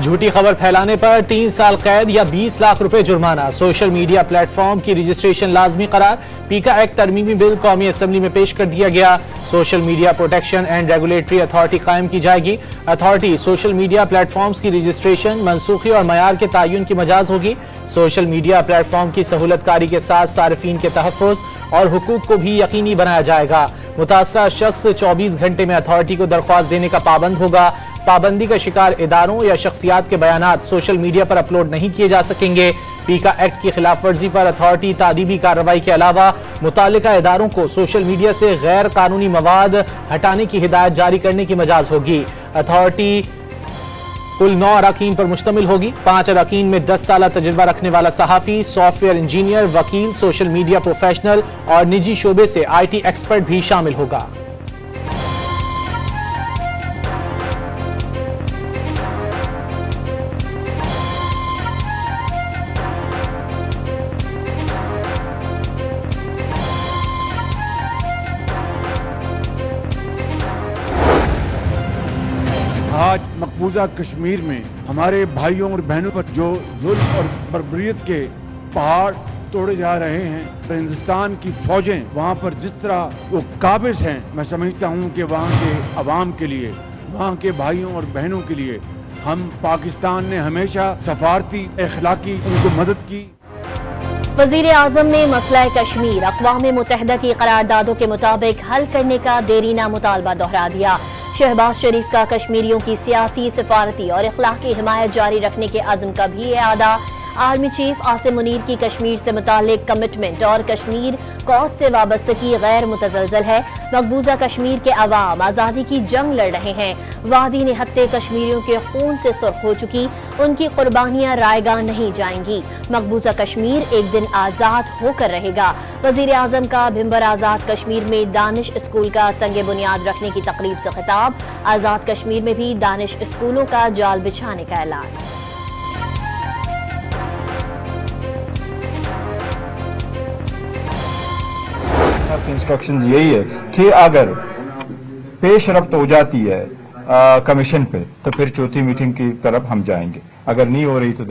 झूठी खबर फैलाने पर 3 साल कैद या 20 लाख रुपए जुर्माना। सोशल मीडिया प्लेटफॉर्म की रजिस्ट्रेशन लाजमी करार। पीका एक्ट तरमीमी बिल कौमी असम्बली में पेश कर दिया गया। Social media protection and regulatory authority कायम की जाएगी। अथॉरिटी सोशल मीडिया प्लेटफॉर्म्स की रजिस्ट्रेशन, मनसूखी और मयार के तयन की मजाज होगी। सोशल मीडिया प्लेटफॉर्म की सहूलतकारी के साथ सार्फिन के तहफ़्फ़ुज़ और हुकूक को भी यकीनी बनाया जाएगा। मुतासरा शख्स 24 घंटे में अथॉरिटी को दरख्वास्त देने का पाबंद होगा। पाबंदी का शिकार इदारों या शख्सियात के बयानात सोशल मीडिया पर अपलोड नहीं किए जा सकेंगे। पीका एक्ट की खिलाफ वर्जी पर अथॉरिटी तादीबी कार्रवाई के अलावा मुतालिका इदारों को सोशल मीडिया से गैर कानूनी मवाद हटाने की हिदायत जारी करने की मजाज होगी। अथॉरिटी कुल 9 अरकान पर मुश्तमिल होगी। 5 अरकान में 10 साल तजुर्बा रखने वाला सहाफ़ी, सॉफ्टवेयर इंजीनियर, वकील, सोशल मीडिया प्रोफेशनल और निजी शोबे से IT एक्सपर्ट भी शामिल होगा। आज मकबूजा कश्मीर में हमारे भाइयों और बहनों पर जो जुल्म और बर्बरियत के पहाड़ तोड़े जा रहे हैं, हिंदुस्तान की फौजें वहाँ पर जिस तरह वो काबिज हैं, मैं समझता हूँ कि वहाँ के अवाम के लिए, वहाँ के भाइयों और बहनों के लिए हम पाकिस्तान ने हमेशा सफारती अखलाकी उनको मदद की। वज़ीर आज़म ने मसला कश्मीर अक़वाम मुत्तहिदा की करारदादों के मुताबिक हल करने का देरीना मुतालबा दोहरा दिया। शहबाज शरीफ का कश्मीरियों की सियासी, सिफारती और अखलाकी हिमायत जारी रखने के अज़्म का भी इआदा। आर्मी चीफ आसिम मुनीर की कश्मीर से मुताल्लिक कमिटमेंट और कश्मीर कौस से वाबस्तगी गैर मुतज़लज़ल है। मकबूजा कश्मीर के अवाम आज़ादी की जंग लड़ रहे हैं। वादी निहत्ते कश्मीरियों के खून से सुर्ख हो चुकी, उनकी कुर्बानियां रायगा नहीं जाएंगी। मकबूजा कश्मीर एक दिन आज़ाद होकर रहेगा। वज़ीर आज़म का भिंबर आज़ाद कश्मीर में दानिश स्कूल का संगे बुनियाद रखने की तकरीब से खिताब। आज़ाद कश्मीर में भी दानिश स्कूलों का जाल बिछाने का ऐलान। आपकी इंस्ट्रक्शंस यही है कि अगर पेश रफ्त हो जाती है कमीशन पे तो फिर चौथी मीटिंग की तरफ हम जाएंगे, अगर नहीं हो रही तो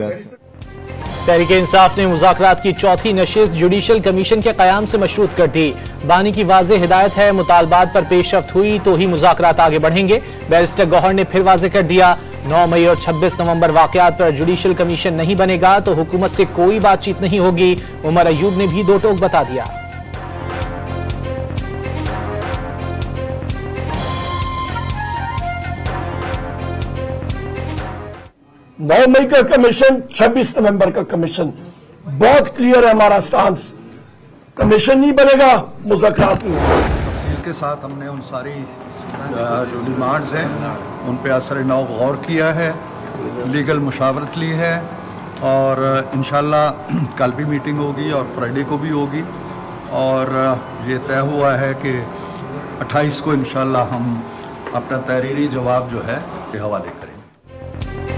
तहरीक इंसाफ ने मुज़ाकरात की चौथी नशिस्त जुडिशल कमीशन के क़याम से मशरूत कर दी। बानी की वाज़ेह हिदायत है, मुतालबात पर पेशरफ्त हुई तो ही मुज़ाकरात आगे बढ़ेंगे। बैरिस्टर गौहर ने फिर वाज़ेह कर दिया, 9 मई और 26 नवंबर वाक़यात पर जुडिशल कमीशन नहीं बनेगा तो हुकूमत से कोई बातचीत नहीं होगी। उमर अयूब ने भी दो टोक बता दिया। 9 मई का कमीशन, 26 नवंबर का कमीशन, बहुत क्लियर है हमारा स्टांस। कमीशन नहीं बनेगा, मुज़ाकरात नहीं होगा। तफसील के साथ हमने उन सारी जो डिमांड्स हैं उन पे असर नौ गौर किया है, लीगल मुशावरत ली है और इंशाल्लाह कल भी मीटिंग होगी और फ्राइडे को भी होगी और ये तय हुआ है कि 28 को इंशाल्लाह हम अपना तहरीरी जवाब जो है के हवाले करेंगे।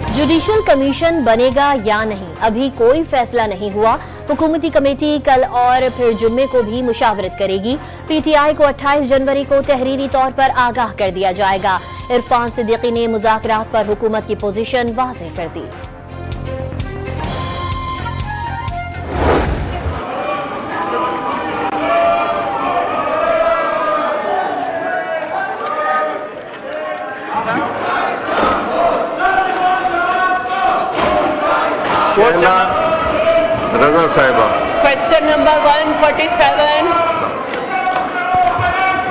जुडिशल कमीशन बनेगा या नहीं, अभी कोई फैसला नहीं हुआ। हुकूमती कमेटी कल और फिर जुम्मे को भी मुशावरत करेगी। PTI को 28 जनवरी को तहरीरी तौर पर आगाह कर दिया जाएगा। इरफान सिद्दीकी ने मुज़ाकरात पर हुकूमत की पोजीशन वाज़ेह कर दी। रजा साहिबा, क्वेश्चन नंबर 147।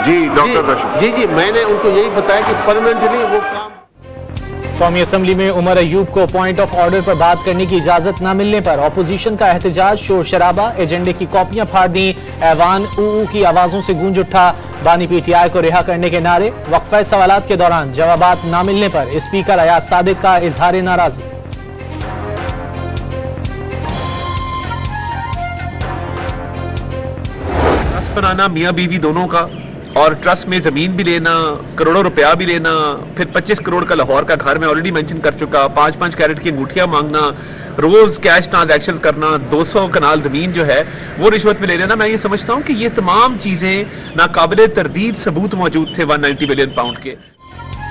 जी डॉक्टर जी, मैंने उनको यही बताया कि परमानेंटली वो काम। कौमी असम्बली में उमर अयूब को पॉइंट ऑफ ऑर्डर पर बात करने की इजाजत न मिलने पर अपोजिशन का एहतजाज, शोर शराबा, एजेंडे की कॉपियां फाड़ दी। ऐवान ऊ की आवाजों से गूंज उठा। बानी PTI को रिहा करने के नारे। वक्फे सवालात के दौरान जवाबात न मिलने पर स्पीकर अयाज सादिक का इजहार नाराजगी। बनाना मियाँ बीवी दोनों का और ट्रस्ट में जमीन भी लेना, करोड़ों रुपया भी लेना, फिर 25 करोड़ का लाहौर का घर मैं ऑलरेडी मेंशन कर चुका, 5-5 कैरेट की अंगूठियां मांगना, रोज कैश ट्रांजैक्शन करना, 200 कनाल जमीन जो है वो रिश्वत में ले लेना। मैं ये समझता हूँ कि ये तमाम चीजें नाकाबिले तरदीद सबूत मौजूद थे 190 बिलियन पाउंड के।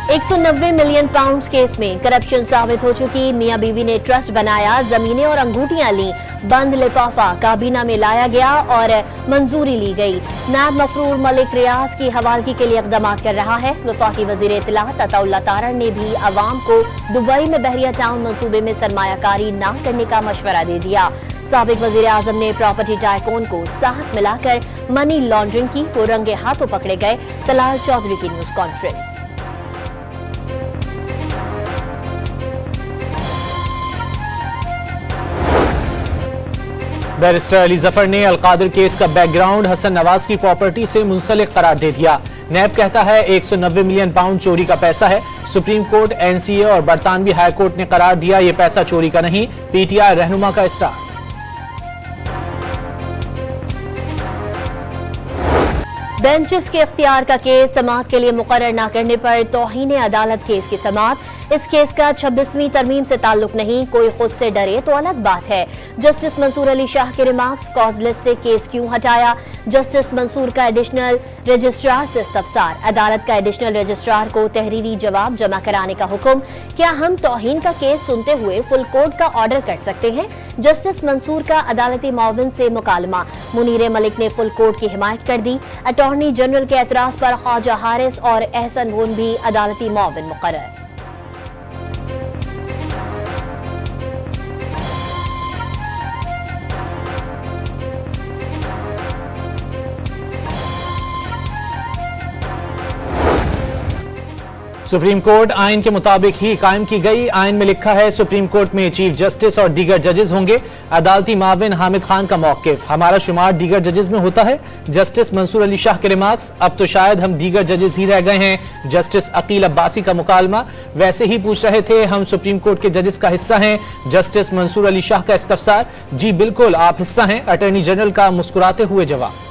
190 मिलियन पाउंड केस में करप्शन साबित हो चुकी। मियां बीवी ने ट्रस्ट बनाया, जमीनें और अंगूठियां ली, बंद लिफाफा काबीना में लाया गया और मंजूरी ली गई। नायब मफरूर मलिक रियाज की हवालगी के लिए इकदाम कर रहा है। वफाकी वजीर इत्तलात अताउल्लाह तारण ने भी अवाम को दुबई में बहरिया टाउन मंसूबे में सरमायाकारी न करने का मशवरा दे दिया। साबिक वजीर आजम ने प्रॉपर्टी टाइकून को साथ मिलाकर मनी लॉन्ड्रिंग की, वो रंगे हाथों पकड़े गए। तलाल चौधरी की news conference. Barrister Ali Zafar ने अलकादिर केस का बैकग्राउंड हसन नवाज की प्रॉपर्टी से मुंसलिक करार दे दिया। नैब कहता है 190 मिलियन पाउंड चोरी का पैसा है। सुप्रीम कोर्ट, एनसीए और बरतानवी हाई कोर्ट ने करार दिया ये पैसा चोरी का नहीं। पीटीआई रहनुमा का इसरार। बेंचेस के इख्तियार का केस समाअत के लिए मुकर्रर न करने पर तौहीन अदालत केस की समाअत। इस केस का 26वीं तरमीम से ताल्लुक नहीं, कोई खुद से डरे तो अलग बात है। जस्टिस मंसूर अली शाह के रिमार्क्स, कॉज लिस्ट से केस क्यों हटाया। जस्टिस मंसूर का एडिशनल रजिस्ट्रार से इस्तफसार। अदालत का एडिशनल रजिस्ट्रार को तहरीरी जवाब जमा कराने का हुक्म। क्या हम तौहीन का केस सुनते हुए फुल कोर्ट का ऑर्डर कर सकते हैं। जस्टिस मंसूर का अदालती मुआविन से मुकालमा। मुनीर मलिक ने फुल कोर्ट की हिमायत कर दी। अटॉर्नी जनरल के एतराज पर ख्वाजा हारिस और एहसन गुन भी अदालती मुआविन मुकर्रर। सुप्रीम कोर्ट आइन के मुताबिक ही कायम की गई। आइन में लिखा है सुप्रीम कोर्ट में चीफ जस्टिस और दीगर जजेस होंगे। अदालती माविन हामिद खान का मौकिफ, हमारा शुमार दीगर जजेस में होता है। जस्टिस मंसूर अली शाह के रिमार्क्स, अब तो शायद हम दीगर जजेस ही रह गए हैं। जस्टिस अकील अब्बासी का मुकालमा, वैसे ही पूछ रहे थे हम सुप्रीम कोर्ट के जजेस का हिस्सा हैं। जस्टिस मंसूर अली शाह का इस्तफसार, जी बिल्कुल आप हिस्सा हैं। अटॉर्नी जनरल का मुस्कुराते हुए जवाब।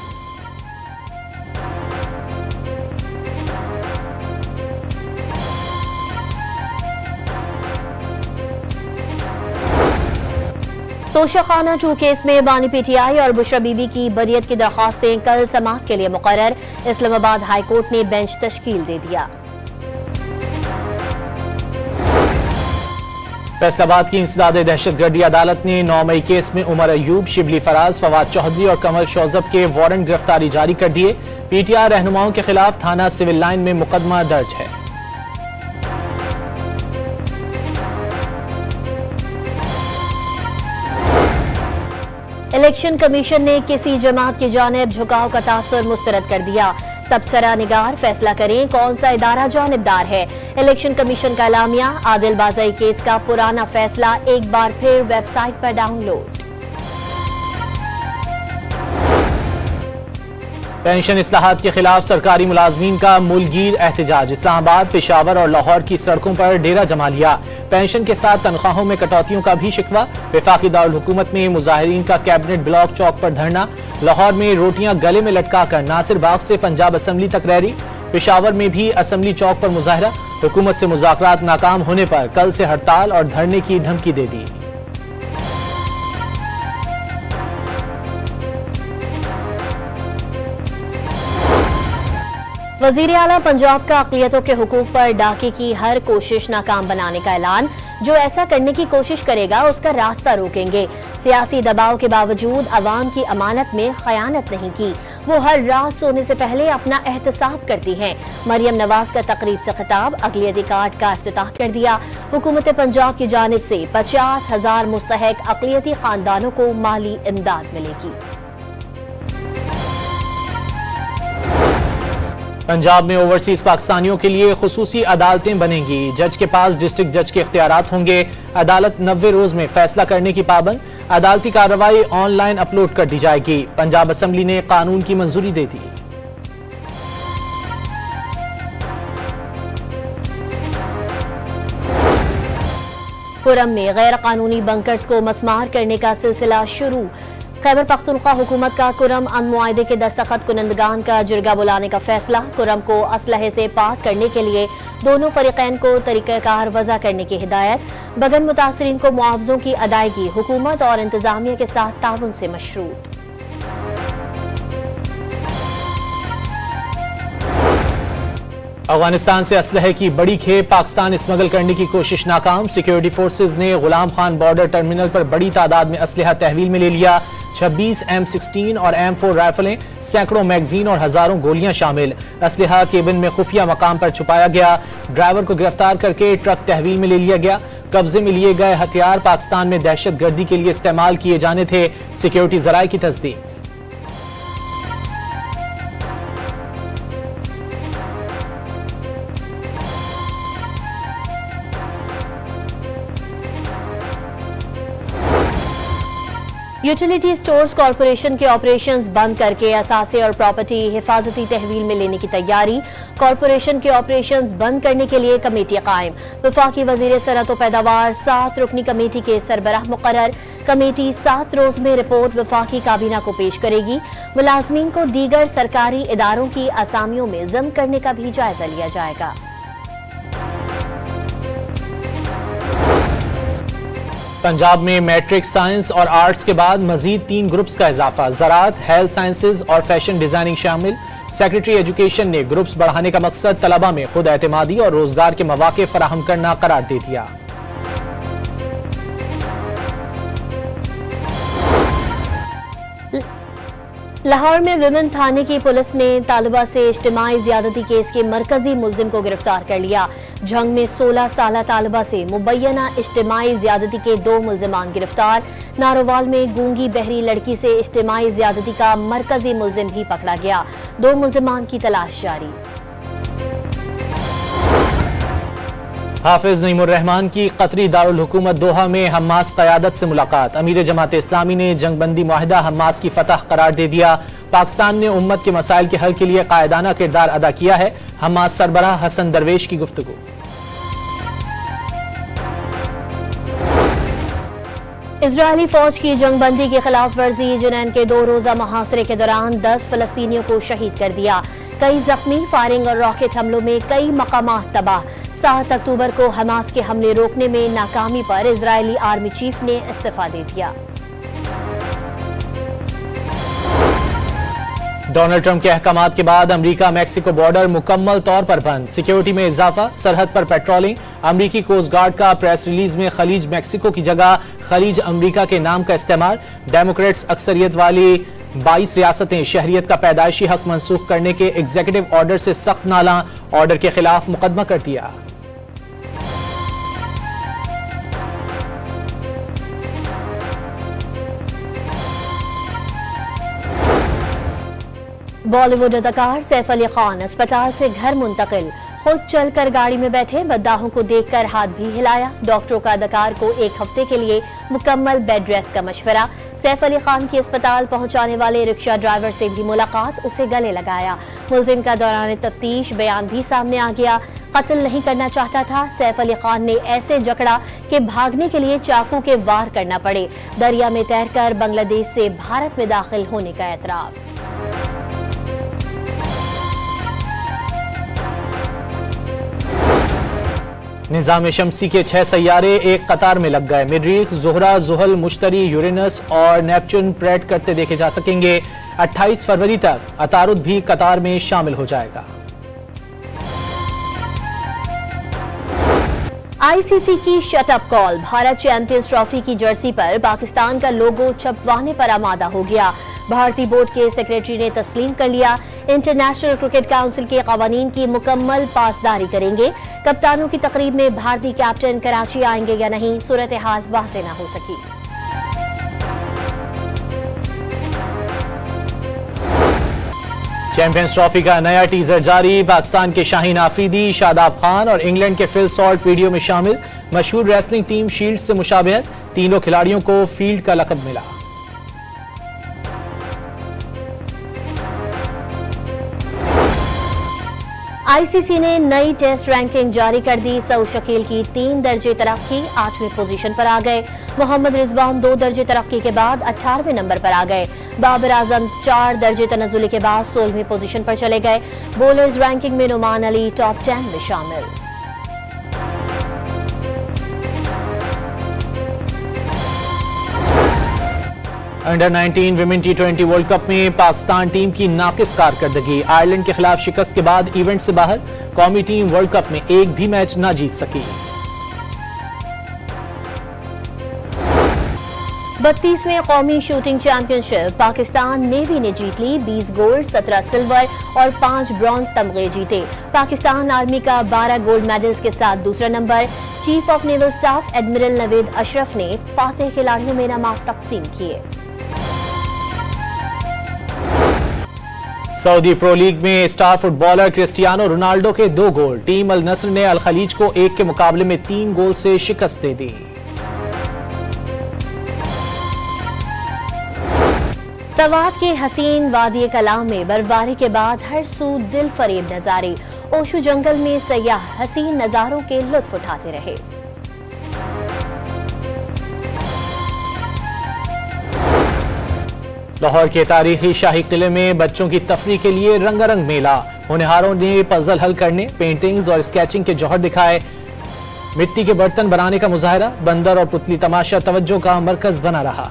तोशाखाना 2 केस में बानी पीटीआई और बुशरा बीबी की बरियत की दरखास्तें कल समाअत के लिए मुकर्रर। इस्लामाबाद हाई कोर्ट ने बेंच तश्कील दे दिया। फैसलाबाद की इंसदाद दहशतगर्दी अदालत ने 9 मई केस में उमर अयूब, शिबली फराज, फवाद चौधरी और कमर शौजब के वारंट गिरफ्तारी जारी कर दिए। पीटीआई रहनुमाओं के खिलाफ थाना सिविल लाइन में मुकदमा दर्ज है। इलेक्शन कमीशन ने किसी जमात की जानिब झुकाव का तासुर मुस्तरद कर दिया। तबसरा निगार फैसला करें कौन सा इदारा जानिबदार है। इलेक्शन कमीशन का एलामिया, आदिल बाज़ई केस का पुराना फैसला एक बार फिर वेबसाइट पर डाउनलोड। पेंशन इस्लाहात के खिलाफ सरकारी मुलाजमीन का मुलगीर एहतजाज। इस्लामाबाद, पेशावर और लाहौर की सड़कों पर डेरा जमा लिया। पेंशन के साथ तनख्वाहों में कटौतियों का भी शिकवा। वफाकी दारुल हुकूमत में मुजाहिरीन का कैबिनेट ब्लॉक चौक पर धरना। लाहौर में रोटियां गले में लटकाकर नासिर बाग से पंजाब असम्बली तक रैली। पेशावर में भी असम्बली चौक पर मुजाहरा। हुकूमत से मुज़ाकरात नाकाम होने पर कल से हड़ताल और धरने की धमकी दे दी। वजीर आला पंजाब का अक़लियतों के हुकूक पर डाके की हर कोशिश नाकाम बनाने का ऐलान। जो ऐसा करने की कोशिश करेगा उसका रास्ता रोकेंगे। सियासी दबाव के बावजूद अवाम की अमानत में खयानत नहीं की। वो हर रात सोने से पहले अपना एहतसाब करती हैं। मरियम नवाज का तकरीब से खिताब, अक़लियती कार्ड का इफ्तिताह कर दिया। हुकूमत पंजाब की जानिब से 50,000 मुस्तहक अक़लियती खानदानों को माली इमदाद मिलेगी। पंजाब में ओवरसीज पाकिस्तानियों के लिए खुसूसी अदालतें बनेंगी। जज के पास डिस्ट्रिक्ट जज के इख्तियारात होंगे। अदालत 90 रोज में फैसला करने की पाबंद। अदालती कार्रवाई ऑनलाइन अपलोड कर दी जाएगी। पंजाब असम्बली ने कानून की मंजूरी दे दी। कुरम में गैर कानूनी बंकर्स को मस्मार करने का सिलसिला शुरू। खैबर पख्तूनख्वा हुकूमत का कुरम अमन मुआहदे के दस्तखत कुनंदगान का जिरगा बुलाने का फैसला। कुरम को असलहे से पाक करने के लिए दोनों फरीकैन को तरीक़ाकार वज़ा करने की हिदायत। बगन मुतासरीन को मुआवजों की अदायगी हुकूमत और इंतजामिया के साथ ताउन से मशरूत। अफगानिस्तान से असलहे की बड़ी खेप पाकिस्तान स्मगल करने की कोशिश नाकाम। सिक्योरिटी फोर्सेज ने गुलाम खान बॉर्डर टर्मिनल पर बड़ी तादाद में असलहा तहवील में ले लिया। 26 M16 और M4 राइफलें, सैकड़ों मैगजीन और हजारों गोलियां शामिल। असलहा केबिन में खुफिया मकाम पर छुपाया गया। ड्राइवर को गिरफ्तार करके ट्रक तहवील में ले लिया गया। कब्जे में लिए गए हथियार पाकिस्तान में दहशत गर्दी के लिए इस्तेमाल किए जाने थे। सिक्योरिटी जराये की तस्दीक। यूटिलिटी स्टोर्स कॉरपोरेशन के ऑपरेशंस बंद करके असासे और प्रॉपर्टी हिफाजती तहवील में लेने की तैयारी। कॉरपोरेशन के ऑपरेशंस बंद करने के लिए कमेटी कायम। वफाकी वजीर सनअत व पैदावार 7 रुकनी कमेटी के सरबराह मुकर्रर। कमेटी 7 रोज में रिपोर्ट वफाकी काबीना को पेश करेगी। मुलाजमीन को दीगर सरकारी इदारों की असामियों में जम करने का भी जायजा लिया जाएगा। पंजाब में मैट्रिक साइंस और आर्ट्स के बाद मजीद 3 ग्रुप्स का इजाफा। ज़राअत, हेल्थ साइंसेज और फैशन डिजाइनिंग शामिल। सेक्रेटरी एजुकेशन ने ग्रुप्स बढ़ाने का मकसद तलबा में खुद एतमादी और रोजगार के मौके फराहम करना करार दे दिया। लाहौर में विमेन थाने की पुलिस ने तालिबा से इज्तिमाई ज्यादती केस के मरकजी मुलजिम को गिरफ्तार कर लिया। जंग में 16 साला तालिबा से मुबैना इज्तिमाई ज्यादती के 2 मुलजिमान गिरफ्तार। नारोवाल में गूंगी बहरी लड़की से इज्तिमाई ज्यादती का मरकजी मुलजिम भी पकड़ा गया। 2 मुलजिमान की तलाश जारी। हाफिज नईमुर रहमान की कतरी दारुल हुकूमत दोहा में हमास क़यादत से मुलाकात। अमीर जमात इस्लामी ने जंगबंदी मुआहिदा हमास की फतह करार दे दिया। पाकिस्तान ने उम्मत के मसाइल के हल के लिए कायदाना किरदार अदा किया है। हमास सरबराह हसन दरवेश की गुफ्तगू। इजरायली फौज की जंगबंदी की खिलाफ वर्जी। जुनैन के 2 रोजा मुहासरे के दौरान 10 फलस्तीनियों को शहीद कर दिया। कई जख्मी। फायरिंग और रॉकेट हमलों में कई मकामात तबाह। 7 अक्टूबर को हमास के हमले रोकने में नाकामी पर इजरायली आर्मी चीफ ने इस्तीफा दे दिया। डोनाल्ड ट्रंप के अहकामात के बाद अमेरिका मैक्सिको बॉर्डर मुकम्मल तौर पर बंद। सिक्योरिटी में इजाफा। सरहद पर पेट्रोलिंग। अमेरिकी कोस्ट गार्ड का प्रेस रिलीज में खलीज मैक्सिको की जगह खलीज अमेरिका के नाम का इस्तेमाल। डेमोक्रेट्स अक्सरियत वाली 22 रियासतें शहरियत का पैदाइशी हक मंसूख करने के एग्जीक्यूटिव ऑर्डर से सख्त नाला। ऑर्डर के खिलाफ मुकदमा कर दिया। बॉलीवुड अदाकार सैफ अली खान अस्पताल से घर मुंतकिल। खुद चलकर गाड़ी में बैठे, बद्दाहों को देखकर हाथ भी हिलाया। डॉक्टरों का अदाकार को 1 हफ्ते के लिए मुकम्मल बेड रेस्ट का मशवरा। सैफ अली खान की अस्पताल पहुंचाने वाले रिक्शा ड्राइवर से भी मुलाकात, उसे गले लगाया। मुलजिम का दौरान तफ्तीश बयान भी सामने आ गया। कत्ल नहीं करना चाहता था। सैफ अली खान ने ऐसे जकड़ा कि भागने के लिए चाकू के वार करना पड़े। दरिया में तैरकर बांग्लादेश से भारत में दाखिल होने का एतराफ। निजाम शमसी के 6 सैयारे एक कतार में लग गए। मरीख, ज़ोहरा, ज़ुहल, मुश्तरी, यूरेनस और नेपच्यून परेड करते देखे जा सकेंगे। 28 फरवरी तक अतारुद भी कतार में शामिल हो जाएगा। आईसीसी की shut up call. Bharat champions trophy की जर्सी पर पाकिस्तान का लोगो छपवाने पर आमादा हो गया। भारतीय बोर्ड के सेक्रेटरी ने तस्लीम कर लिया। इंटरनेशनल क्रिकेट काउंसिल के कवानीन की मुकम्मल पासदारी करेंगे। कप्तानों की तकरीब में भारतीय कैप्टन कराची आएंगे या नहीं, सूरत हाल वाज़ेह न हो सकी। चैंपियंस ट्रॉफी का नया टीजर जारी। पाकिस्तान के शाहीन आफरीदी, शादाब खान और इंग्लैंड के फिल सॉल्ट वीडियो में शामिल। मशहूर रेसलिंग टीम शील्ड से मुशाबहत। तीनों खिलाड़ियों को फील्ड का लक़ब मिला। आईसीसी ने नई टेस्ट रैंकिंग जारी कर दी। सऊद शकील की 3 दर्जे तरक्की, 8वें पोजीशन पर आ गए। मोहम्मद रिजवान 2 दर्जे तरक्की के बाद 18वें नंबर पर आ गए। बाबर आजम 4 दर्जे तनज़ुली के बाद 16वें पोजीशन पर चले गए। बॉलर्स रैंकिंग में नुमान अली टॉप 10 में शामिल। Under 19 women T20 world cup में पाकिस्तान टीम की नाकिस कारकर्दगी। आयरलैंड के खिलाफ शिकस्त के बाद इवेंट से बाहर। कौमी टीम वर्ल्ड कप में एक भी मैच न जीत सकी। 32वें कौमी शूटिंग चैंपियनशिप पाकिस्तान नेवी ने जीत ली। 20 गोल्ड, 17 सिल्वर और 5 ब्रॉन्ज तमगे जीते। पाकिस्तान आर्मी का 12 गोल्ड मेडल्स के साथ दूसरा number. Chief of naval staff admiral Naveed Ashraf ने फातेह खिलाड़ियों में इनामात तकसीम किए। सऊदी प्रो लीग में स्टार फुटबॉलर क्रिस्टियानो रोनाल्डो के 2 गोल। टीम अल नस्र ने अल खलीज को 1 के मुकाबले में 3 गोल से शिकस्त दे दी। सवात के हसीन वादी कलाम में बर्फबारी के बाद हर सू दिल फरेब नजारे। ओशु जंगल में सयाह हसीन नजारों के लुत्फ उठाते रहे। लाहौर के तारीखी शाही किले में बच्चों की तफरीह के लिए रंगारंग मेला। होनहारों ने पजल हल करने, पेंटिंग्स और स्केचिंग के जौहर दिखाए। मिट्टी के बर्तन बनाने का मुजाहरा, बंदर और पुतली तमाशा तवज्जो का मरकज बना रहा।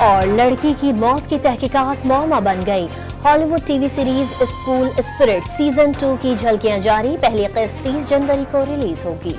और लड़की की मौत की तहकीकात मौमा बन गई। Hollywood TV series school spirit season 2 की झलकियां जारी। पहली किस्त 30 जनवरी को रिलीज होगी।